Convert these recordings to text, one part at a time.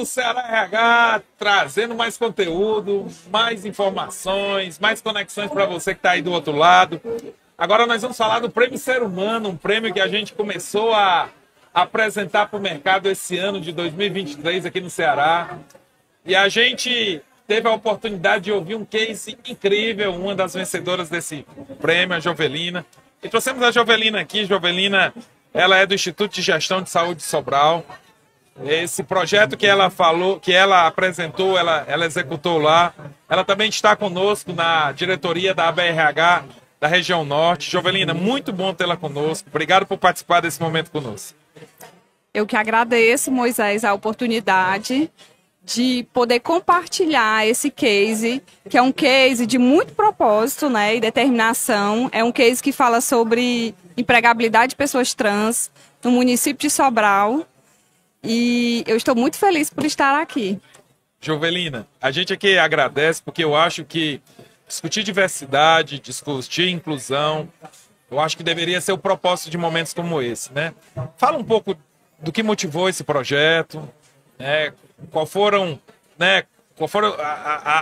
do Ceará RH, trazendo mais conteúdo, mais informações, mais conexões para você que está aí do outro lado. Agora nós vamos falar do Prêmio Ser Humano, um prêmio que a gente começou a apresentar para o mercado esse ano de 2023 aqui no Ceará. E a gente teve a oportunidade de ouvir um case incrível, uma das vencedoras desse prêmio, a Jovelina. E trouxemos a Jovelina aqui. Jovelina, ela é do Instituto de Gestão de Saúde de Sobral. Esse projeto que ela falou, que ela apresentou, ela executou lá. Ela também está conosco na diretoria da ABRH da região norte. Jovelina, muito bom tê-la conosco. Obrigado por participar desse momento conosco. Eu que agradeço, Moisés, a oportunidade de poder compartilhar esse case, que é um case de muito propósito, né, e determinação. É um case que fala sobre empregabilidade de pessoas trans no município de Sobral. E eu estou muito feliz por estar aqui. Jovelina, a gente aqui agradece porque eu acho que discutir diversidade, discutir inclusão, eu acho que deveria ser o propósito de momentos como esse, né? Fala um pouco do que motivou esse projeto, né? Qual foram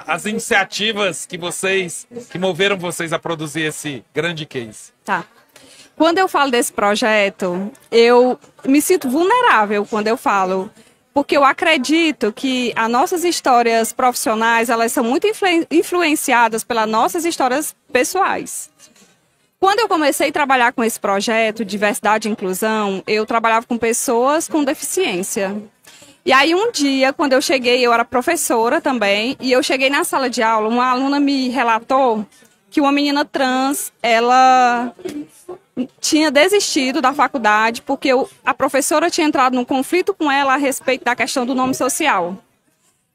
as iniciativas que moveram vocês a produzir esse grande case? Tá. Quando eu falo desse projeto, eu me sinto vulnerável quando eu falo, porque eu acredito que as nossas histórias profissionais, elas são muito influenciadas pelas nossas histórias pessoais. Quando eu comecei a trabalhar com esse projeto, Diversidade e Inclusão, eu trabalhava com pessoas com deficiência. E aí um dia, quando eu cheguei, eu era professora também, e eu cheguei na sala de aula, uma aluna me relatou que uma menina trans, ela tinha desistido da faculdade porque a professora tinha entrado num conflito com ela a respeito da questão do nome social.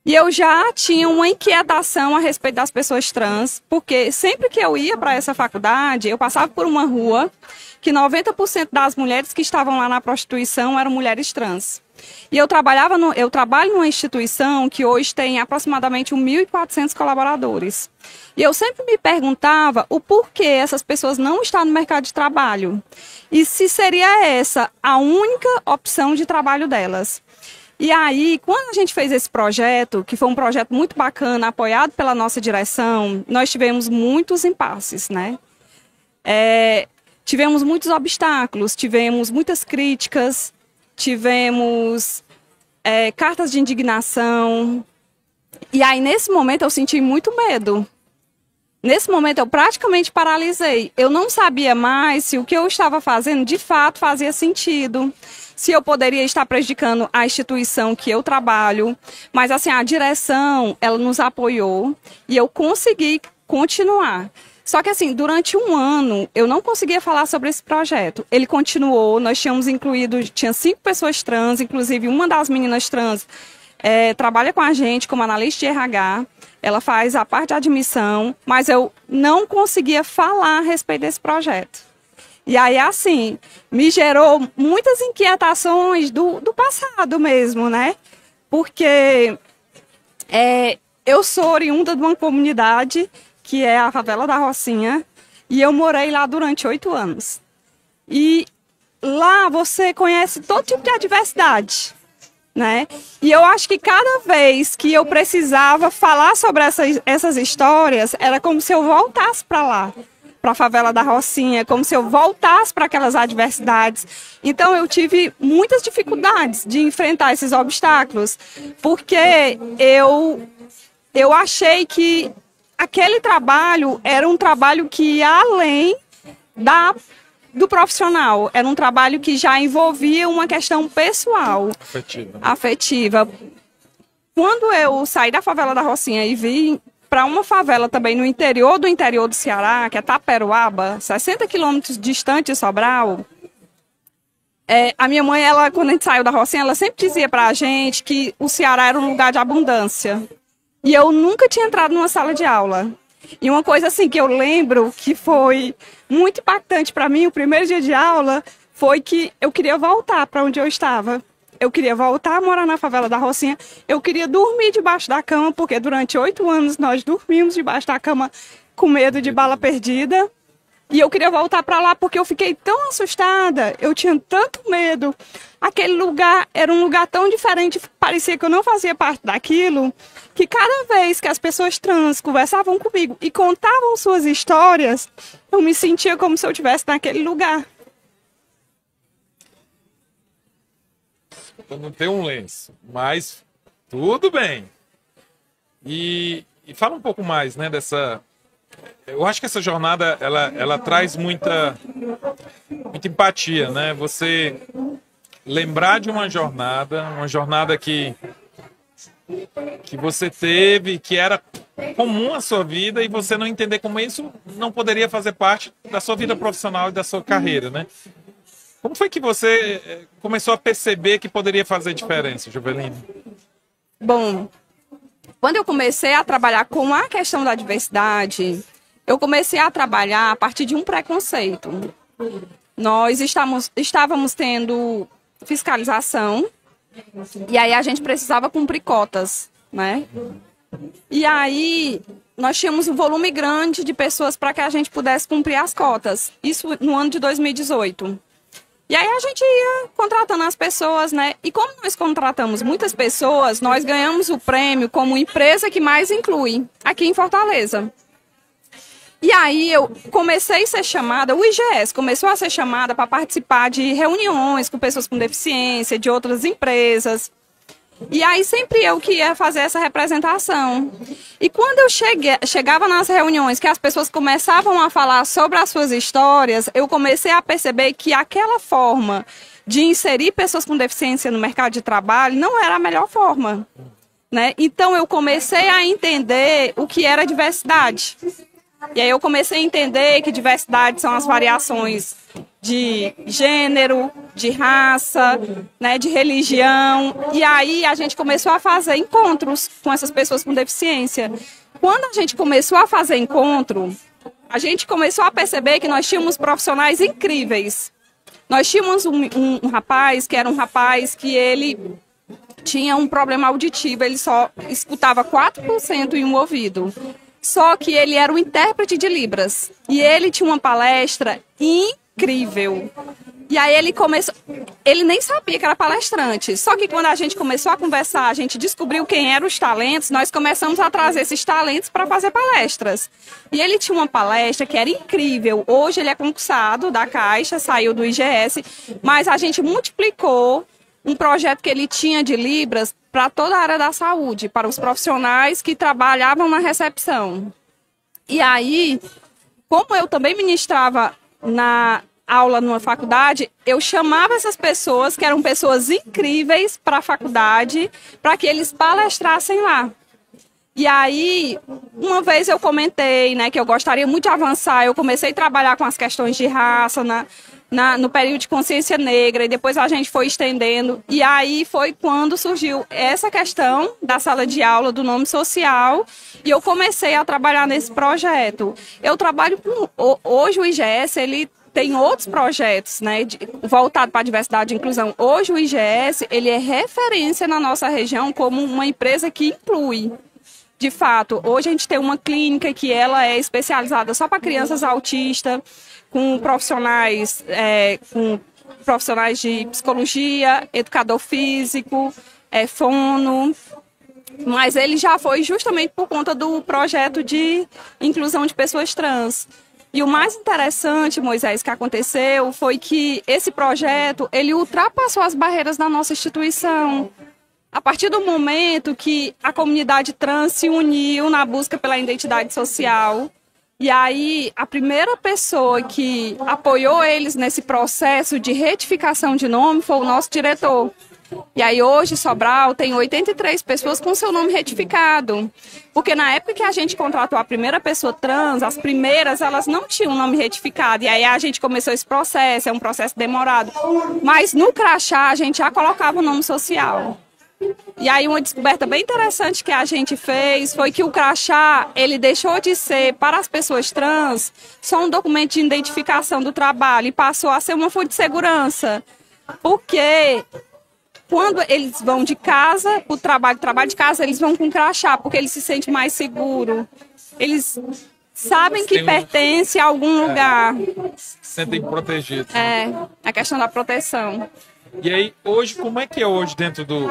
E eu já tinha uma inquietação a respeito das pessoas trans, porque sempre que eu ia para essa faculdade, eu passava por uma rua que 90% das mulheres que estavam lá na prostituição eram mulheres trans. E eu trabalho numa instituição que hoje tem aproximadamente 1.400 colaboradores. E eu sempre me perguntava o porquê essas pessoas não estão no mercado de trabalho. E se seria essa a única opção de trabalho delas. E aí, quando a gente fez esse projeto, que foi um projeto muito bacana, apoiado pela nossa direção, nós tivemos muitos impasses, né? Tivemos muitos obstáculos, tivemos muitas críticas, tivemos cartas de indignação. E aí, nesse momento, eu senti muito medo. Nesse momento, eu praticamente paralisei. Eu não sabia mais se o que eu estava fazendo, de fato, fazia sentido. Se eu poderia estar prejudicando a instituição que eu trabalho. Mas, assim, a direção, ela nos apoiou e eu consegui continuar. Só que, assim, durante um ano, eu não conseguia falar sobre esse projeto. Ele continuou, nós tínhamos incluído, tinha 5 pessoas trans, inclusive uma das meninas trans trabalha com a gente como analista de RH. Ela faz a parte de admissão, mas eu não conseguia falar a respeito desse projeto. E aí, assim, me gerou muitas inquietações do passado mesmo, né? Porque eu sou oriunda de uma comunidade que é a Favela da Rocinha, e eu morei lá durante 8 anos. E lá você conhece todo tipo de adversidade, né? E eu acho que cada vez que eu precisava falar sobre essas histórias, era como se eu voltasse para lá, para a Favela da Rocinha, como se eu voltasse para aquelas adversidades. Então eu tive muitas dificuldades de enfrentar esses obstáculos, porque eu achei que aquele trabalho era um trabalho que ia além do profissional. Era um trabalho que já envolvia uma questão pessoal, afetiva. Quando eu saí da Favela da Rocinha e vim para uma favela também no interior do Ceará, que é Taperoaba, 60 quilômetros distante de Sobral, a minha mãe, quando a gente saiu da Rocinha, ela sempre dizia para a gente que o Ceará era um lugar de abundância. E eu nunca tinha entrado numa sala de aula. E uma coisa assim que eu lembro que foi muito impactante para mim, o primeiro dia de aula, foi que eu queria voltar para onde eu estava. Eu queria voltar a morar na Favela da Rocinha. Eu queria dormir debaixo da cama, porque durante 8 anos nós dormimos debaixo da cama com medo de bala perdida. E eu queria voltar para lá porque eu fiquei tão assustada, eu tinha tanto medo. Aquele lugar era um lugar tão diferente, parecia que eu não fazia parte daquilo, que cada vez que as pessoas trans conversavam comigo e contavam suas histórias, eu me sentia como se eu estivesse naquele lugar. Eu não tenho um lenço, mas tudo bem. E fala um pouco mais, né, dessa... Eu acho que essa jornada, ela traz muita empatia, né? Você lembrar de uma jornada que você teve, que era comum à sua vida, e você não entender como isso não poderia fazer parte da sua vida profissional e da sua carreira, né? Como foi que você começou a perceber que poderia fazer diferença, Juvelina? Bom, quando eu comecei a trabalhar com a questão da diversidade, eu comecei a trabalhar a partir de um preconceito. Nós estávamos tendo fiscalização e aí a gente precisava cumprir cotas, né? E aí nós tínhamos um volume grande de pessoas para que a gente pudesse cumprir as cotas. Isso no ano de 2018. E aí a gente ia contratando as pessoas, né? E como nós contratamos muitas pessoas, nós ganhamos o prêmio como empresa que mais inclui aqui em Fortaleza. E aí eu comecei a ser chamada, o IGS começou a ser chamada para participar de reuniões com pessoas com deficiência, de outras empresas. E aí sempre eu que ia fazer essa representação. E quando eu chegava nas reuniões que as pessoas começavam a falar sobre as suas histórias, eu comecei a perceber que aquela forma de inserir pessoas com deficiência no mercado de trabalho não era a melhor forma, né? Então eu comecei a entender o que era diversidade. E aí eu comecei a entender que diversidade são as variações de gênero, de raça, né, de religião. E aí a gente começou a fazer encontros com essas pessoas com deficiência. Quando a gente começou a fazer encontro, a gente começou a perceber que nós tínhamos profissionais incríveis. Nós tínhamos um rapaz que era um rapaz que ele tinha um problema auditivo, ele só escutava 4% em um ouvido. Só que ele era um intérprete de Libras. E ele tinha uma palestra incrível. E aí ele começou... Ele nem sabia que era palestrante. Só que quando a gente começou a conversar, a gente descobriu quem eram os talentos, nós começamos a trazer esses talentos para fazer palestras. E ele tinha uma palestra que era incrível. Hoje ele é concursado da Caixa, saiu do IGS, mas a gente multiplicou um projeto que ele tinha de Libras para toda a área da saúde, para os profissionais que trabalhavam na recepção. E aí, como eu também ministrava na aula numa faculdade, eu chamava essas pessoas, que eram pessoas incríveis, para a faculdade, para que eles palestrassem lá. E aí, uma vez eu comentei, né, que eu gostaria muito de avançar, eu comecei a trabalhar com as questões de raça no período de consciência negra, e depois a gente foi estendendo, e aí foi quando surgiu essa questão da sala de aula do nome social, e eu comecei a trabalhar nesse projeto. Eu trabalho com... Hoje o IGS, ele tem outros projetos, né, voltado para a diversidade e inclusão. Hoje o IGS, ele é referência na nossa região como uma empresa que inclui. De fato, hoje a gente tem uma clínica que ela é especializada só para crianças autistas, com profissionais de psicologia, educador físico, fono, mas ele já foi justamente por conta do projeto de inclusão de pessoas trans. E o mais interessante, Moisés, que aconteceu foi que esse projeto, ele ultrapassou as barreiras da nossa instituição. A partir do momento que a comunidade trans se uniu na busca pela identidade social, e aí a primeira pessoa que apoiou eles nesse processo de retificação de nome foi o nosso diretor. E aí hoje Sobral tem 83 pessoas com seu nome retificado. Porque na época que a gente contratou a primeira pessoa trans, as primeiras elas não tinham nome retificado. E aí a gente começou esse processo, é um processo demorado. Mas no crachá a gente já colocava o nome social. E aí uma descoberta bem interessante que a gente fez foi que o crachá, ele deixou de ser, para as pessoas trans, só um documento de identificação do trabalho e passou a ser uma fonte de segurança. Porque quando eles vão de casa para o trabalho de casa, eles vão com crachá, porque eles se sentem mais seguros. Eles sabem que pertence a algum lugar. Se sentem protegidos. É, a questão da proteção. E aí, hoje, como é que é hoje dentro do...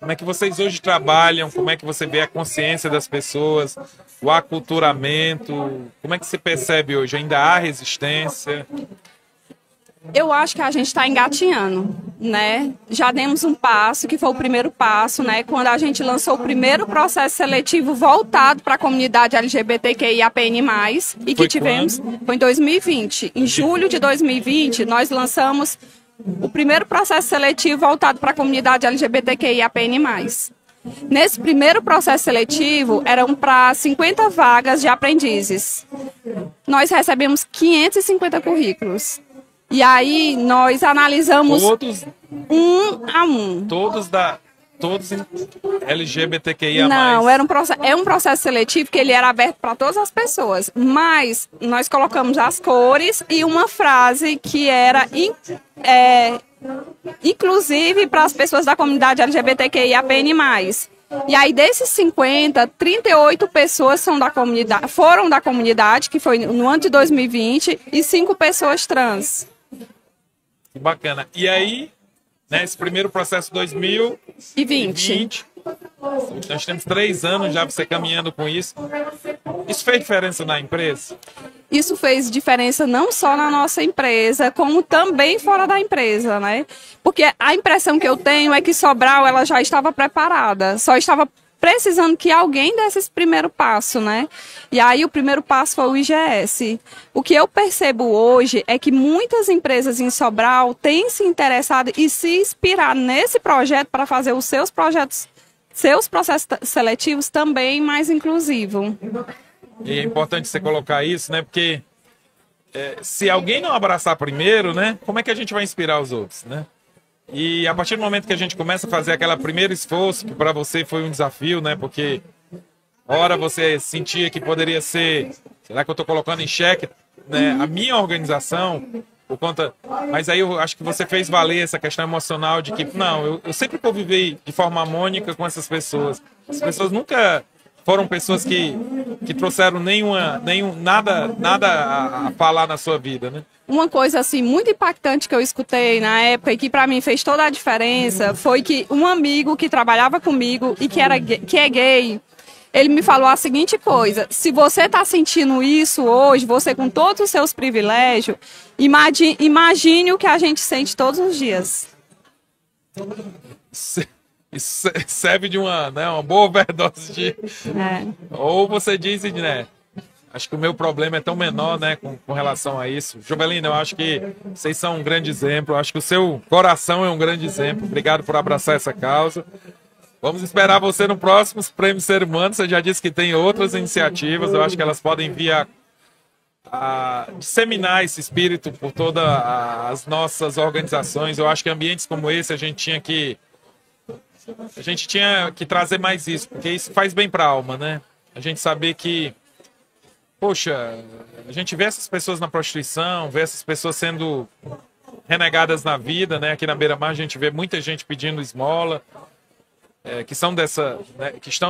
Como é que vocês hoje trabalham? Como é que você vê a consciência das pessoas? O aculturamento? Como é que você percebe hoje? Ainda há resistência? Eu acho que a gente está engatinhando, né? Já demos um passo, que foi o primeiro passo, né? Quando a gente lançou o primeiro processo seletivo voltado para a comunidade LGBTQIAPN+, e que tivemos, foi em 2020. Em julho de 2020, nós lançamos o primeiro processo seletivo voltado para a comunidade LGBTQIAPN+. Nesse primeiro processo seletivo, eram para 50 vagas de aprendizes. Nós recebemos 550 currículos. E aí, nós analisamos todos, um a um. Todos LGBTQIA+. Não, é um processo seletivo que ele era aberto para todas as pessoas. Mas nós colocamos as cores e uma frase que era inclusive para as pessoas da comunidade LGBTQIAPN+. E aí, desses 50, 38 pessoas foram da comunidade, que foi no ano de 2020, e 5 pessoas trans. Que bacana. E aí, né, esse primeiro processo 2020, nós temos 3 anos já você caminhando com isso. Isso fez diferença na empresa? Isso fez diferença não só na nossa empresa, como também fora da empresa, né? Porque a impressão que eu tenho é que Sobral ela já estava preparada, só estava precisando que alguém desse esse primeiro passo, né? E aí o primeiro passo foi o IGS. O que eu percebo hoje é que muitas empresas em Sobral têm se interessado e se inspirado nesse projeto para fazer os seus projetos, seus processos seletivos também mais inclusivos. E é importante você colocar isso, né? Porque se alguém não abraçar primeiro, né? Como é que a gente vai inspirar os outros, né? E a partir do momento que a gente começa a fazer aquele primeiro esforço, que para você foi um desafio, né? Porque ora você sentia que poderia ser, será que eu estou colocando em xeque, né, a minha organização, por conta... Mas aí eu acho que você fez valer essa questão emocional de que, não, eu sempre convivi de forma harmônica com essas pessoas. As pessoas nunca foram pessoas que trouxeram nada a falar na sua vida, né? Uma coisa assim muito impactante que eu escutei na época e que para mim fez toda a diferença foi que um amigo que trabalhava comigo e que é gay, ele me falou a seguinte coisa: se você está sentindo isso hoje, você com todos os seus privilégios, imagine o que a gente sente todos os dias. Isso serve de uma boa overdose de... Ou você diz, né? Acho que o meu problema é tão menor, né, com relação a isso. Jovelina, eu acho que vocês são um grande exemplo. Eu acho que o seu coração é um grande exemplo. Obrigado por abraçar essa causa. Vamos esperar você no próximo Prêmio Ser Humano. Você já disse que tem outras iniciativas. Eu acho que elas podem vir a disseminar esse espírito por todas as nossas organizações. Eu acho que ambientes como esse a gente tinha que trazer mais isso, porque isso faz bem para a alma, né? A gente saber que, poxa, a gente vê essas pessoas na prostituição, vê essas pessoas sendo renegadas na vida, né? Aqui na Beira-Mar a gente vê muita gente pedindo esmola, que estão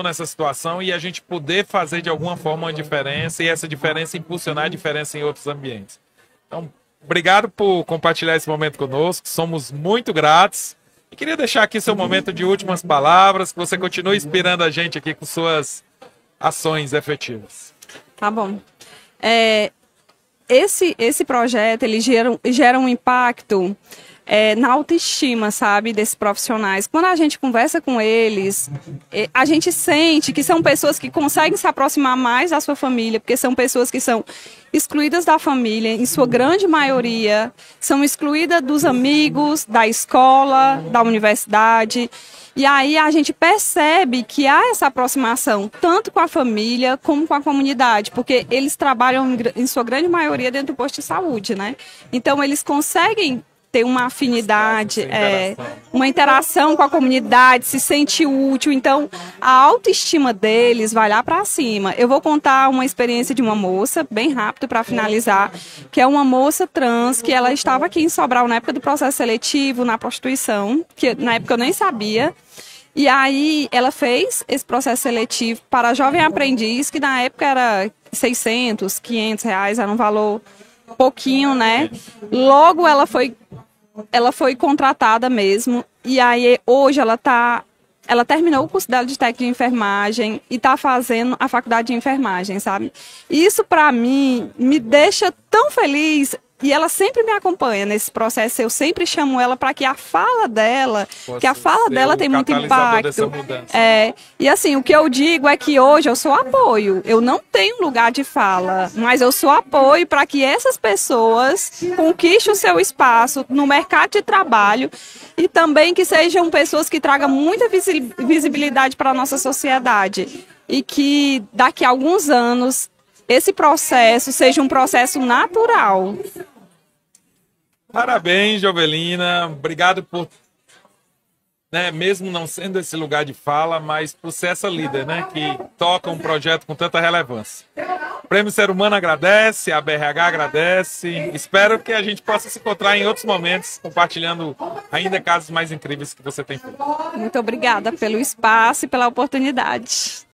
nessa situação, e a gente poder fazer de alguma forma uma diferença, e essa diferença impulsionar a diferença em outros ambientes. Então, obrigado por compartilhar esse momento conosco, somos muito gratos. E queria deixar aqui seu momento de últimas palavras, que você continue inspirando a gente aqui com suas ações efetivas. Tá bom. Esse projeto, ele gera um impacto na autoestima, sabe, desses profissionais. Quando a gente conversa com eles, a gente sente que são pessoas que conseguem se aproximar mais da sua família, porque são pessoas que são excluídas da família, em sua grande maioria, são excluídas dos amigos, da escola, da universidade. E aí a gente percebe que há essa aproximação tanto com a família como com a comunidade, porque eles trabalham em sua grande maioria dentro do posto de saúde, né? Então eles conseguem ter uma afinidade, uma interação com a comunidade, se sente útil. Então, a autoestima deles vai lá para cima. Eu vou contar uma experiência de uma moça, bem rápido para finalizar, que é uma moça trans, que ela estava aqui em Sobral na época do processo seletivo, na prostituição, que na época eu nem sabia. E aí ela fez esse processo seletivo para jovem aprendiz, que na época 600, 500 reais, era um valor pouquinho, né? Logo ela foi contratada mesmo, e aí hoje ela terminou o curso dela de técnica de enfermagem e está fazendo a faculdade de enfermagem, sabe? Isso, para mim, me deixa tão feliz. E ela sempre me acompanha nesse processo. Eu sempre chamo ela para que a fala dela, tem muito impacto. E assim, o que eu digo é que hoje eu sou apoio. Eu não tenho lugar de fala, mas eu sou apoio para que essas pessoas conquistem o seu espaço no mercado de trabalho e também que sejam pessoas que tragam muita visibilidade para a nossa sociedade. E que daqui a alguns anos esse processo seja um processo natural. Parabéns, Jovelina. Obrigado por, mesmo não sendo esse lugar de fala, mas por ser essa líder, que toca um projeto com tanta relevância. O Prêmio Ser Humano agradece, a BRH agradece. Espero que a gente possa se encontrar em outros momentos, compartilhando ainda casos mais incríveis que você tem feito. Muito obrigada pelo espaço e pela oportunidade.